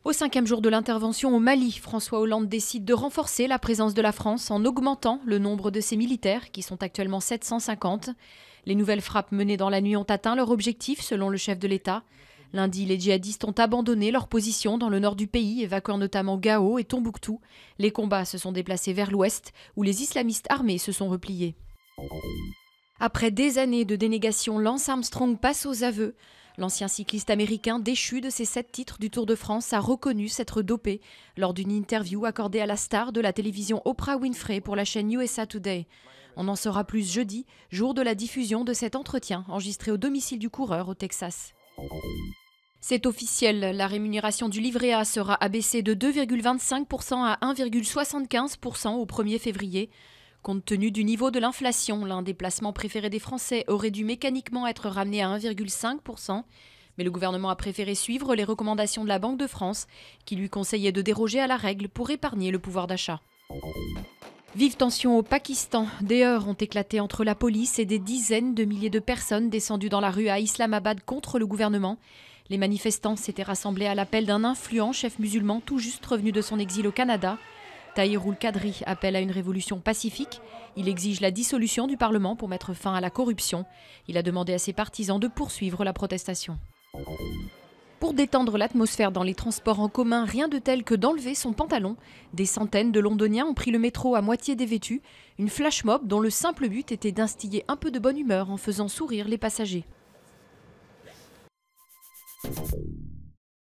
Au 5e jour de l'intervention au Mali, François Hollande décide de renforcer la présence de la France en augmentant le nombre de ses militaires, qui sont actuellement 750. Les nouvelles frappes menées dans la nuit ont atteint leur objectif, selon le chef de l'État. Lundi, les djihadistes ont abandonné leur position dans le nord du pays, évacuant notamment Gao et Tombouctou. Les combats se sont déplacés vers l'ouest, où les islamistes armés se sont repliés. Après des années de dénégation, Lance Armstrong passe aux aveux. L'ancien cycliste américain, déchu de ses 7 titres du Tour de France, a reconnu s'être dopé lors d'une interview accordée à la star de la télévision Oprah Winfrey pour la chaîne USA Today. On en saura plus jeudi, jour de la diffusion de cet entretien enregistré au domicile du coureur au Texas. C'est officiel, la rémunération du livret A sera abaissée de 2,25% à 1,75% au 1er février. Compte tenu du niveau de l'inflation, l'un des placements préférés des Français aurait dû mécaniquement être ramené à 1,5%. Mais le gouvernement a préféré suivre les recommandations de la Banque de France, qui lui conseillait de déroger à la règle pour épargner le pouvoir d'achat. Vive tension au Pakistan. Des heurts ont éclaté entre la police et des dizaines de milliers de personnes descendues dans la rue à Islamabad contre le gouvernement. Les manifestants s'étaient rassemblés à l'appel d'un influent chef musulman tout juste revenu de son exil au Canada. Tahir ul-Kadri appelle à une révolution pacifique. Il exige la dissolution du Parlement pour mettre fin à la corruption. Il a demandé à ses partisans de poursuivre la protestation. Pour détendre l'atmosphère dans les transports en commun, rien de tel que d'enlever son pantalon. Des centaines de Londoniens ont pris le métro à moitié dévêtus. Une flash mob dont le simple but était d'instiller un peu de bonne humeur en faisant sourire les passagers.